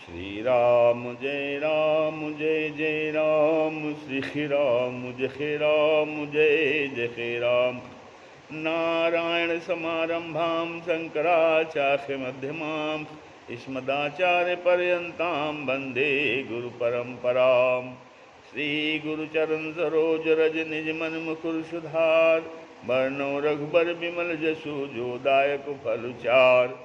श्री राम जय जय राम, श्री राम जय जय राम। नारायण समारंभां शंकराचार्य मध्यमां अस्मदाचार्य पर्यन्तां वन्दे गुरु परंपरां। श्री गुरुचरण सरोज रज निज मन मुकुर सुधार, वर्णो रघुबर विमल जसु जो दायक फल चार।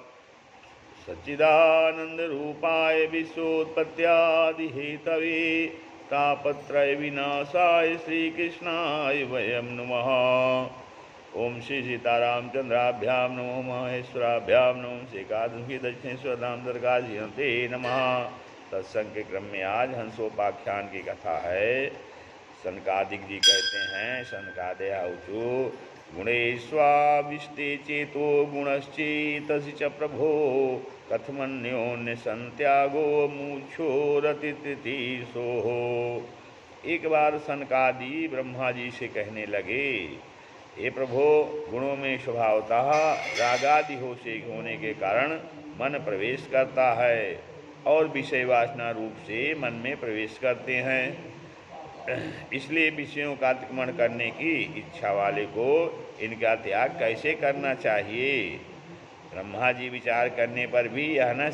सच्चिदानंद रूपाय विश्वोत्पत्त्यादि हेतवे, तापत्रय विनाशाय श्रीकृष्णाय वयं नमः। ओम श्री सीतारामचंद्राभ्याम नमो, महेश्वराभ्याम नमो, श्री एकादशी दक्षिणेश्वर धाम दरगाहते नमः। सत्संग के क्रम में आज हंसोपाख्यान की कथा है। सनकादिक जी कहते हैं, सनकादय ऊचु गुणेश्वाविष्टे चेतो गुणश्चेतसि च प्रभो, कथमन्योन्य संत्यागो मूक्षो रतिथि सोहो। एक बार सनकादि ब्रह्मा जी से कहने लगे, हे प्रभो, गुणों में स्वभावतः रागादि होने के कारण मन प्रवेश करता है और विषय वासना रूप से मन में प्रवेश करते हैं। इसलिए विषयों का अतिक्रमण करने की इच्छा वाले को इनका त्याग कैसे करना चाहिए। ब्रह्मा जी विचार करने पर भी यह न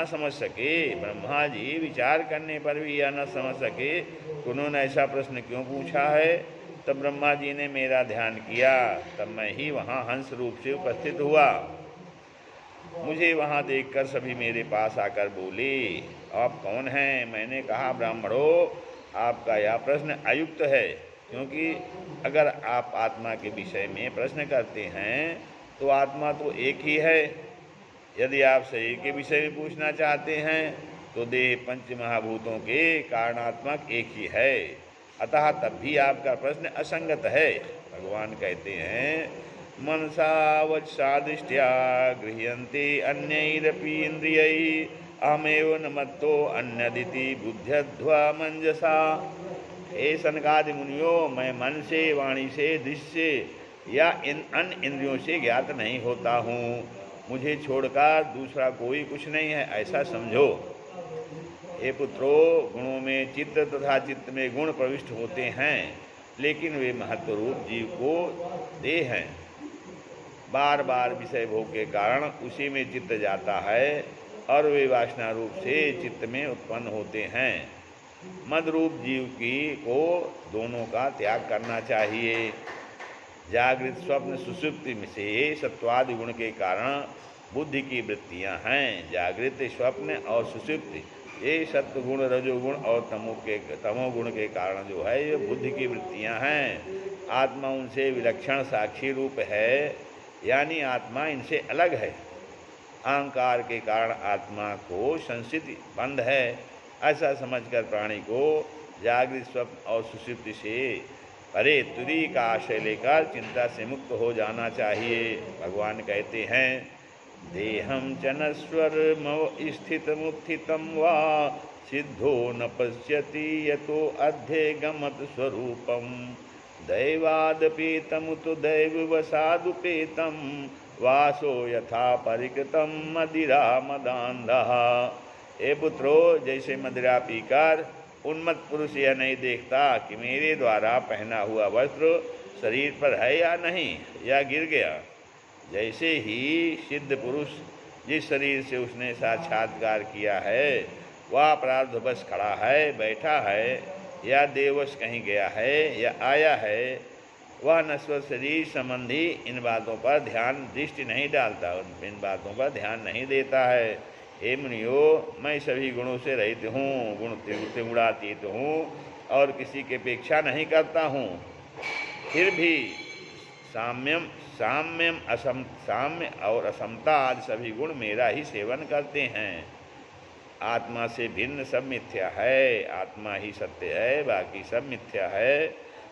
समझ सके, ब्रह्मा जी विचार करने पर भी यह न समझ सके कि उन्होंने ऐसा प्रश्न क्यों पूछा है। तब ब्रह्मा जी ने मेरा ध्यान किया, तब मैं ही वहाँ हंस रूप से उपस्थित हुआ। मुझे वहाँ देखकर सभी मेरे पास आकर बोले, आप कौन हैं। मैंने कहा, ब्राह्मणों, आपका यह प्रश्न अयुक्त है, क्योंकि अगर आप आत्मा के विषय में प्रश्न करते हैं तो आत्मा तो एक ही है। यदि आप शरीर के विषय में पूछना चाहते हैं तो देह पंच महाभूतों के कारणात्मक एक ही है, अतः तब भी आपका प्रश्न असंगत है। भगवान कहते हैं, मनसा वचसादृष्ट्या गृह्यन्ते अन्यैरपि इंद्रियै, अहमेव न मत्तो अन्यदिति बुद्ध्यध्वा मंजसा। हे सनकादि मुनियों, मैं मन से, वाणी से, दृश्य या इन अन्य इंद्रियों से ज्ञात नहीं होता हूँ। मुझे छोड़कर दूसरा कोई कुछ नहीं है, ऐसा समझो। हे पुत्रो, गुणों में चित्त तथा चित्त में गुण प्रविष्ट होते हैं, लेकिन वे महत्व रूप जीव को दे हैं। बार बार विषय भोग के कारण उसी में चित्त जाता है और वे वासना रूप से चित्त में उत्पन्न होते हैं। मद रूप जीव को दोनों का त्याग करना चाहिए। जागृत स्वप्न सुषुप्ति से सत्वादि गुण के कारण बुद्धि की वृत्तियां हैं। जागृत स्वप्न और सुषुप्ति ये सत्व गुण, रजोगुण और तमोगुण के कारण जो है ये बुद्धि की वृत्तियां हैं। आत्मा उनसे विलक्षण साक्षी रूप है, यानी आत्मा इनसे अलग है। अहंकार के कारण आत्मा को संस्थिति बंद है। ऐसा समझकर प्राणी को जागृत स्वप्न और सुषुप्ति से परे तुरी का आश्रय लेकर चिंता से मुक्त हो जाना चाहिए। भगवान कहते हैं, देहम च नश्वरमव स्थितमुत्थितं वा, सिद्धो न पश्यति यतो अध्यगमत स्वरूपम, दैवादपेतमुत दैववसादुपेतं, वासो यथा परिकृतं मदिरा मदान्धः। हे पुत्रो, जैसे मदिरा पीकर उन्मत्त पुरुष यह नहीं देखता कि मेरे द्वारा पहना हुआ वस्त्र शरीर पर है या नहीं, या गिर गया, जैसे ही सिद्ध पुरुष जिस शरीर से उसने साक्षात्कार किया है वह प्रारब्धवश खड़ा है, बैठा है, या देववश कहीं गया है या आया है, वह नश्वर शरीर संबंधी इन बातों पर ध्यान दृष्टि नहीं डालता, इन बातों पर ध्यान नहीं देता है। हे मुनियो, मैं सभी गुणों से रहित हूँ, गुण त्रिगुणातीत हूँ और किसी की अपेक्षा नहीं करता हूँ। फिर भी साम्य और असमता आदि सभी गुण मेरा ही सेवन करते हैं। आत्मा से भिन्न सब मिथ्या है, आत्मा ही सत्य है, बाकी सब मिथ्या है।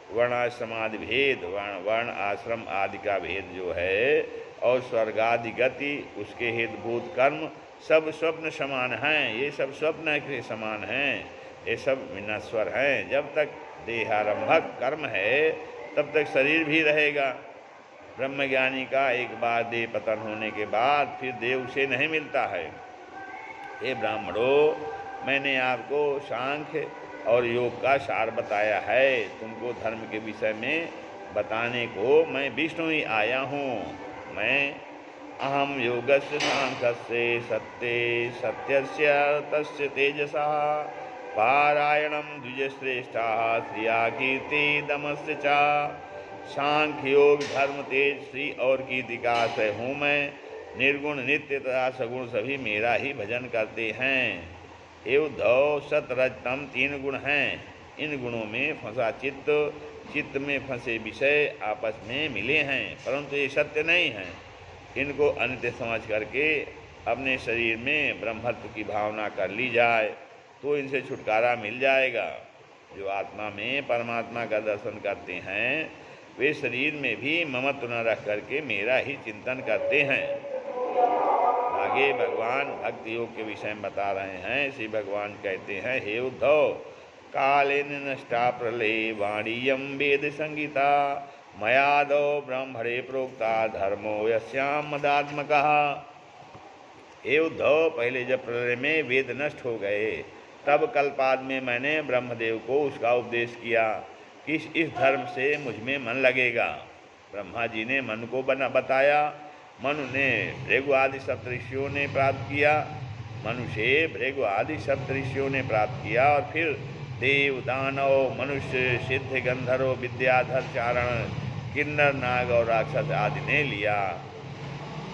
वर्णाश्रमादि भेद, वर्ण आश्रम आदि का भेद जो है और स्वर्गादि गति, उसके हेतुभूत कर्म सब स्वप्न समान हैं। ये सब स्वप्न के समान हैं, ये सब विनश्वर हैं। जब तक देहारंभक कर्म है तब तक शरीर भी रहेगा। ब्रह्मज्ञानी का एक बार देह पतन होने के बाद फिर देह उसे नहीं मिलता है। हे ब्राह्मणों, मैंने आपको सांख्य और योग का सार बताया है। तुमको धर्म के विषय में बताने को मैं विष्णु ही आया हूँ। मैं अहम योगस्य सांख्यस्य सत्ये सत्यस्य तस्य तेजसा पारायणम द्विजश्रेष्ठा श्रिया कीर्ति दमस्य चा। सांख्य योग धर्म तेज श्री और कीर्ति का आश्रय हूँ मैं। निर्गुण नित्य तथा सगुण सभी मेरा ही भजन करते हैं। हे उद्धव, सत रज तम 3 गुण हैं। इन गुणों में फंसा चित्त, चित्त में फंसे विषय आपस में मिले हैं, परंतु ये सत्य नहीं हैं। इनको अनित्य समझ करके अपने शरीर में ब्रह्मत्व की भावना कर ली जाए तो इनसे छुटकारा मिल जाएगा। जो आत्मा में परमात्मा का दर्शन करते हैं वे शरीर में भी ममत्व न रख करके मेरा ही चिंतन करते हैं। आगे भगवान भक्ति योग के विषय में बता रहे हैं। श्री भगवान कहते हैं, हे उद्धव, कालेन नष्टा प्रलये वाणीयम वेद संगीता मयादो ब्रह्मणे प्रोक्ता धर्मो यस्याम मदात्मकः। हे उद्धव, पहले जब प्रलय में वेद नष्ट हो गए तब कल्पाद में मैंने ब्रह्मदेव को उसका उपदेश किया कि इस धर्म से मुझ में मन लगेगा। ब्रह्मा जी ने मन को बताया। मनु ने भृगु आदि सप्तऋषियों ने प्राप्त किया। मनु से भृगु आदि सप्तऋषियों ने प्राप्त किया और फिर देव दानव मनुष्य सिद्ध गंधर्व विद्याधर चारण किन्नर नाग और राक्षस आदि ने लिया,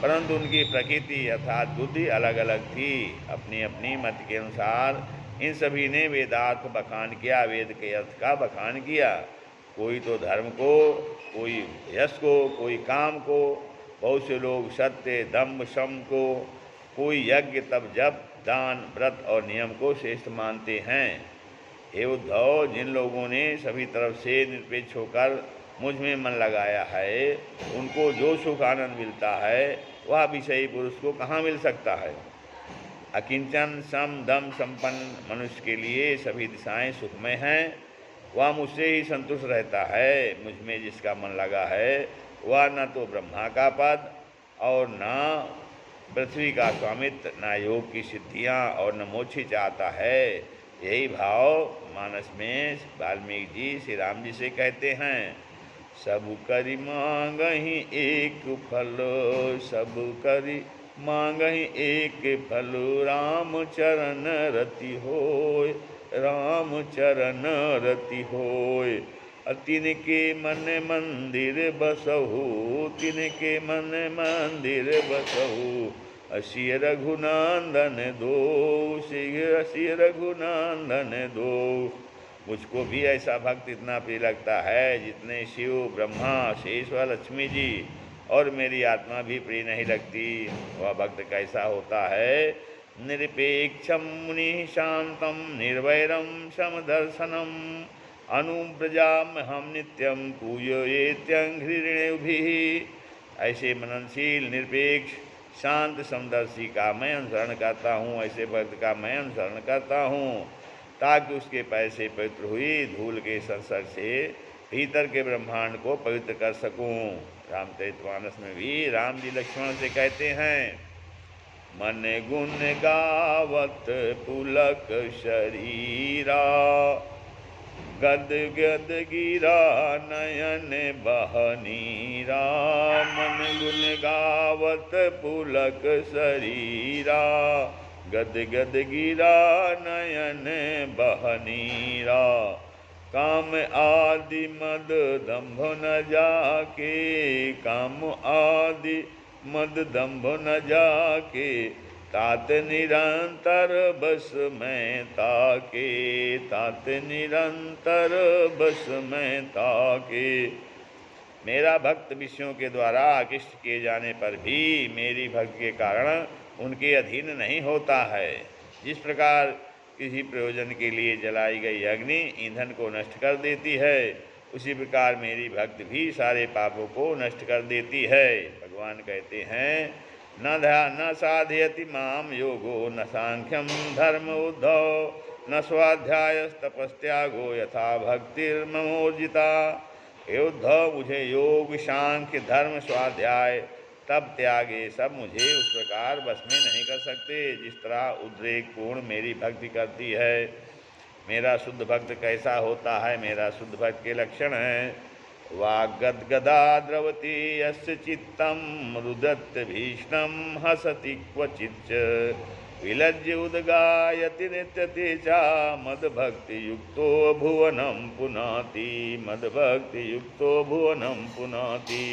परंतु उनकी प्रकृति अर्थात बुद्धि अलग अलग थी। अपनी अपनी मत के अनुसार इन सभी ने वेदार्थ बखान किया, वेद के अर्थ का बखान किया। कोई तो धर्म को, कोई यश को, कोई काम को, बहुत से लोग सत्य दम्भ शम को, कोई यज्ञ तप जप दान व्रत और नियम को श्रेष्ठ मानते हैं। हे उद्धव, जिन लोगों ने सभी तरफ से निरपेक्ष होकर मुझ में मन लगाया है उनको जो सुख आनंद मिलता है वह विषयी पुरुष को कहाँ मिल सकता है। अकिंचन सम दम संपन्न मनुष्य के लिए सभी दिशाएं सुखमय हैं। वह मुझसे ही संतुष्ट रहता है। मुझ में जिसका मन लगा है वह न तो ब्रह्मा का पद और न पृथ्वी का स्वामित्व, न योग की सिद्धियां और न मोक्ष चाहता है। यही भाव मानस में वाल्मीकि जी श्री राम जी से कहते हैं, सब करि मांगहि एक फल, सब करि मांगहि एक फल, राम चरण रति होय, राम चरण रति होय। तिनके मन मंदिर बसहु, तिनके मन मंदिर बसहु, असी रघुनंदन दो, असी रघुनंदन दो। मुझको भी ऐसा भक्त इतना प्रिय लगता है जितने शिव ब्रह्मा शेष व लक्ष्मी जी और मेरी आत्मा भी प्रिय नहीं लगती। वह भक्त कैसा होता है? निरपेक्षम मुनि शांतम निर्वैरम समदर्शनम अनुव्रजाम हम नित्यम पूजयेत्यंघ्रिणेभिः। ऐसे मननशील निरपेक्ष शांत समदर्शी का मैं अनुसरण करता हूँ, ऐसे भक्त का मैं अनुसरण करता हूँ ताकि उसके पैर से पवित्र हुई धूल के संसर्ग से भीतर के ब्रह्मांड को पवित्र कर सकूं। रामचरितमानस में भी राम जी लक्ष्मण से कहते हैं, मन गुण गावत पुलक शरीरा, गद गद गिरा नयन बहनीरा। मन गुण गावत पुलक शरीरा, गद गद गिरा नयन बहनीरा। काम आदि मद दंभ न जाके, काम आदि मद दंभ न जाके, तात निरंतर बस में ताके, तात निरंतर बस में ताके। मेरा भक्त विषयों के द्वारा आकृष्ट किए जाने पर भी मेरी भक्ति के कारण उनके अधीन नहीं होता है। जिस प्रकार किसी प्रयोजन के लिए जलाई गई अग्नि ईंधन को नष्ट कर देती है, उसी प्रकार मेरी भक्ति भी सारे पापों को नष्ट कर देती है। भगवान कहते हैं, न साधयति माम योगो न सांख्यम धर्म उद्धव, न स्वाध्यायस्तपस्त्यागो यथा भक्तिर्ममोर्जिता। हे उद्धव, मुझे योग सांख्य धर्म स्वाध्याय तब त्यागे सब मुझे उस प्रकार बस में नहीं कर सकते जिस तरह उद्रेक पूर्ण मेरी भक्ति करती है। मेरा शुद्ध भक्त कैसा होता है? मेरा शुद्ध भक्त के लक्षण हैं, वाग्गद्गदा द्रवति यस्य चित्तं रुदत् भीष्णं हसति क्वचिच्च विलज्य उद्गायति नृत्यते च मद्भक्ति युक्तो भुवनं पुनाति, मद्भक्ति युक्तो भुवनं पुनाति।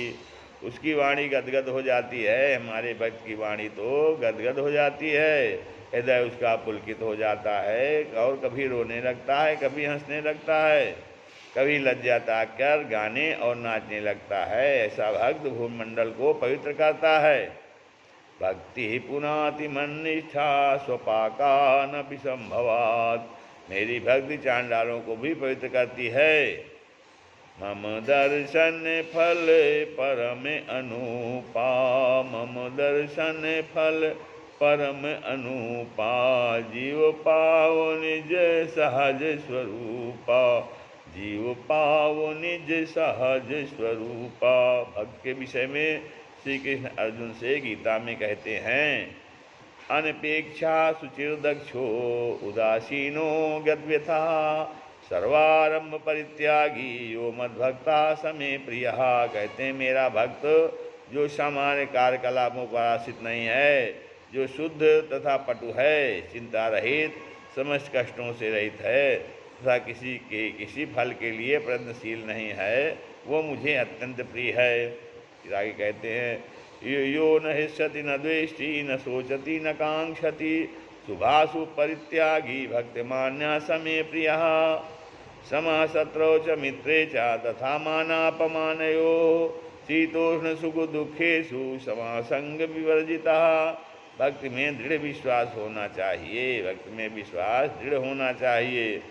उसकी वाणी गदगद हो जाती है, हमारे भक्त की वाणी तो गदगद हो जाती है, हृदय उसका पुलकित हो जाता है और कभी रोने लगता है, कभी हंसने लगता है, कभी लज्जा त्याग कर गाने और नाचने लगता है। ऐसा भक्त भूमंडल को पवित्र करता है। भक्ति पुनाति मन्निष्ठा स्वपाका न विसंभवात्, मेरी भक्ति चांडालों को भी पवित्र करती है। मम दर्शन फल परम अनुपा, मम दर्शन फल परम अनुपा, जीव पावो निज सहज स्वरूपा, जीव पावो निज सहज स्वरूपा। भक्त के विषय में श्री कृष्ण अर्जुन से गीता में कहते हैं, अनपेक्षा शुचिर्दक्षो उदासीनो गद्व्यथा, सर्वारंभ परित्यागी यो मद्भक्ता समे प्रियः। कहते हैं मेरा भक्त जो सामान्य कार्यकलापों पर आश्रित नहीं है, जो शुद्ध तथा पटु है, चिंता रहित, समस्त कष्टों से रहित है तथा किसी फल के लिए प्रयत्नशील नहीं है, वो मुझे अत्यंत प्रिय है। आगे कहते हैं, यो न हिष्यति न द्वेष्टि न सोचति न कांक्षति, शुभाशु परित्यागी भक्तिमान्या समे प्रियः। समः शत्रौ च मित्रे च तथा मानापमानयो, शीतोष्ण सुख दुखेषु समासंग विवर्जितः। भक्ति में दृढ़ विश्वास होना चाहिए, भक्ति में विश्वास दृढ़ होना चाहिए।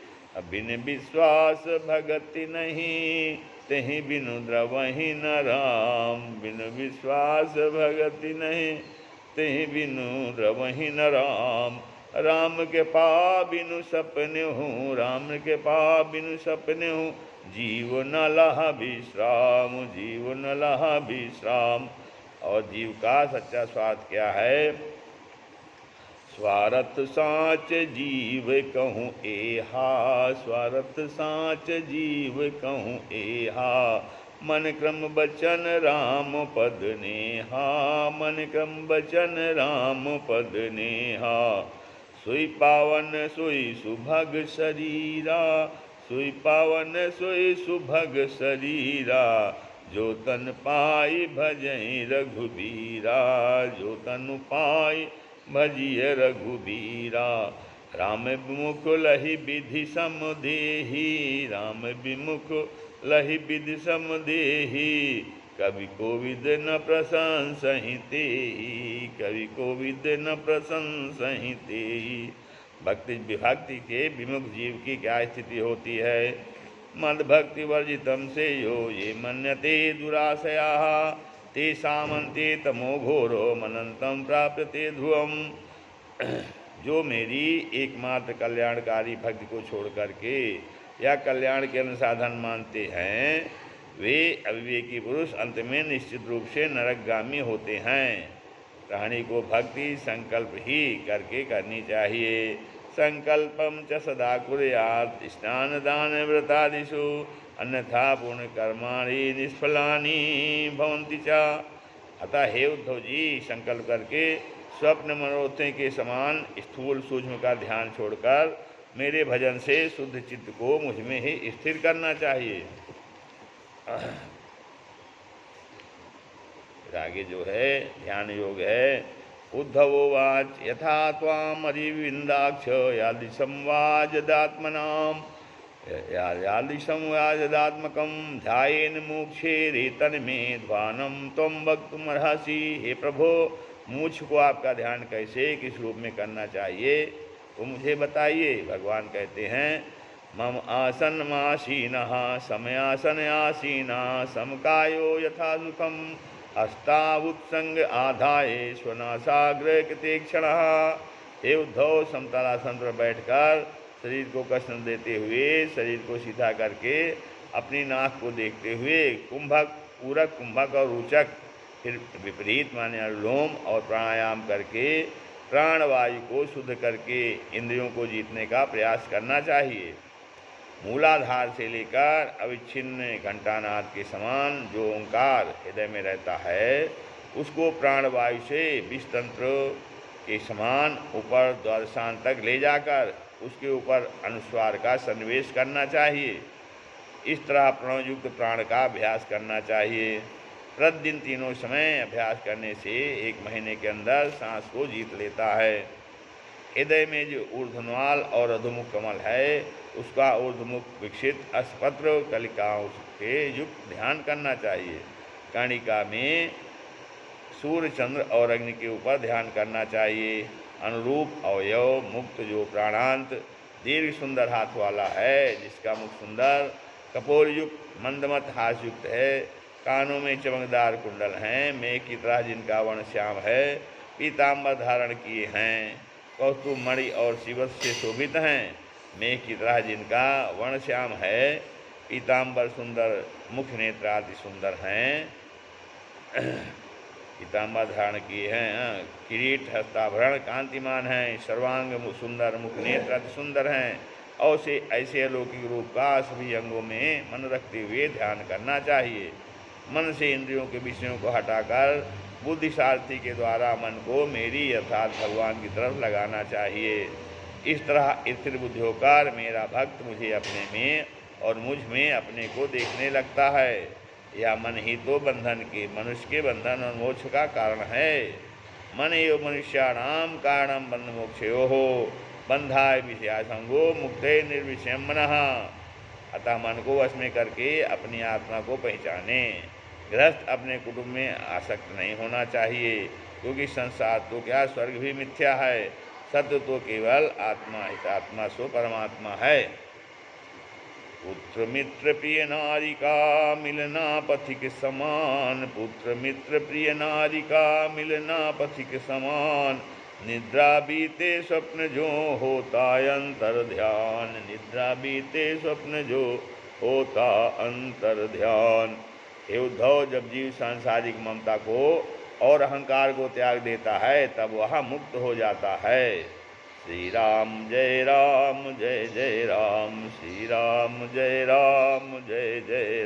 बिन विश्वास भगति नहीं, तेहि बिनु द्रवहि न राम, बिन विश्वास भगति नहीं, तेहि बिनु द्रवहि न राम। राम के पा बिनु सपने हूँ, राम के पा बिनु सपने हूँ, जीव न लहा विश्राम, जीव न लहा विश्राम। और जीव का सच्चा स्वार्थ क्या है? स्वार्थ साच जीव कहूँ एहा, स्वार्थ साच जीव कहूँ एहा, मन क्रम बचन राम पद नेहा, मन क्रम बचन राम पद नेहा। सोई पावन सोई सुभग शरीरा, सोई पावन सोई सुभग शरीरा, जो तन पाई भजई रघुबीरा, जो तन पाई भजिय रघुबीरा। राम विमुख लहि विधि समदेही, राम विमुख लहि विधि समदेही, कवि कोविद न प्रशंसहि तेहि, कवि कोविद न प्रशंसहि तेहि। भक्ति विभक्ति के विमुख जीव की क्या स्थिति होती है? मद भक्ति वर्जितम से यो ये मन्यते दुराशयाः, तेषामन्ते तमो घोरो मनंतम प्राप्यते ध्रुवम। जो मेरी एकमात्र कल्याणकारी भक्ति को छोड़ करके या कल्याण के अनुसाधन मानते हैं, वे अविवेकी पुरुष अंत में निश्चित रूप से नरकगामी होते हैं। प्राणी को भक्ति संकल्प ही करके करनी चाहिए। संकल्पम च सदा कुर्यात् स्नान दान व्रतादिषु, अन्यथा पूर्ण कर्माणि निष्फलानि भवन्ति च। अतः हे उद्धव जी, संकल्प करके स्वप्न मनोरथों के समान स्थूल सूक्ष्म का ध्यान छोड़कर मेरे भजन से शुद्ध चित्त को मुझ में ही स्थिर करना चाहिए। आगे जो है ध्यान योग है, उद्धवोवाच यथा त्वाम अरिविंदाक्ष यादिसंवाजदात्मनाम, यादिसंवाजदात्मकं ध्यायेन मोक्षे रेतन में ध्वानम त्वं वक्तुमर्हसि। हे प्रभो, मोक्ष को आपका ध्यान कैसे किस रूप में करना चाहिए वो मुझे बताइए। भगवान कहते हैं, मम आसनमासीनः समयासन आसीना, समकायो यथा सुखम हस्तावुत्संग आधाये स्वनासाग्र कृतेक्षणः। हे उद्धव, समतलासन पर बैठकर शरीर को कष्ट देते हुए शरीर को सीधा करके अपनी नाक को देखते हुए कुंभक, पूरक, कुंभक और रोचक फिर विपरीत माने अनुलोम और प्राणायाम करके प्राणवायु को शुद्ध करके इंद्रियों को जीतने का प्रयास करना चाहिए। मूलाधार से लेकर अविच्छिन्न घंटानाद के समान जो ओंकार हृदय में रहता है, उसको प्राणवायु से विषतंत्र के समान ऊपर द्वादशांत तक ले जाकर उसके ऊपर अनुस्वार का सन्निवेश करना चाहिए। इस तरह प्रणवयुक्त प्राण का अभ्यास करना चाहिए। प्रतिदिन तीनों समय अभ्यास करने से 1 महीने के अंदर सांस को जीत लेता है। हृदय में जो ऊर्ध्वनाल और अधोमुख कमल है, उसका ऊर्ध्वमुख विकसित अस्पत्र कलिकाओं के युक्त ध्यान करना चाहिए। कर्णिका में सूर्य चंद्र और अग्नि के ऊपर ध्यान करना चाहिए। अनुरूप अवयव मुक्त जो प्राणांत दीर्घ सुंदर हाथ वाला है, जिसका मुख सुंदर कपोल युक्त मंदमत हास युक्त है, कानों में चमकदार कुंडल हैं, मेघ की तरह जिनका वर्ण श्याम है, पीताम्बर धारण किए हैं, कौस्तुभ मणि और शिवस से शोभित हैं, मेघ की तरह जिनका वर्ण श्याम है, पीताम्बर सुंदर मुख नेत्र आदि सुंदर हैं, पीताम्बर धारण किए हैं, किरीट हस्ताभरण कांतिमान हैं, सर्वांग सुंदर मुख नेत्र अति सुंदर हैं, और से ऐसे अलौकिक रूप का सभी अंगों में मन रखते हुए ध्यान करना चाहिए। मन से इंद्रियों के विषयों को हटाकर बुद्धिसारथी के द्वारा मन को मेरी अर्थात भगवान की तरफ लगाना चाहिए। इस तरह स्थिर बुद्धि होकर मेरा भक्त मुझे अपने में और मुझ में अपने को देखने लगता है। यह मन ही तो बंधन के मनुष्य के बंधन और मोक्ष का कारण है। मन एव मनुष्याणाम कारणम बंध मोक्षयो हो बंधाय विषयासंगो मुक्ते निर्विषयम मनः। अतः मन को वश में करके अपनी आत्मा को पहचाने। गृहस्थ अपने कुटुंब में आसक्त नहीं होना चाहिए, क्योंकि संसार तो क्या स्वर्ग भी मिथ्या है। सत्य तो केवल आत्मा हितात्मा सो परमात्मा है। पुत्र मित्र प्रिय नारिका मिलना पथिक समान, पुत्र मित्र प्रिय नारिका मिलना पथिक समान, निद्रा बीते स्वप्न जो होता अंतर ध्यान, निद्रा बीते स्वप्न जो होता अंतर ध्यान। हे उद्धव, जब जीव सांसारिक ममता को और अहंकार को त्याग देता है, तब वह मुक्त हो जाता है। श्री राम जय राम जय जय राम, श्री राम जय राम जय जय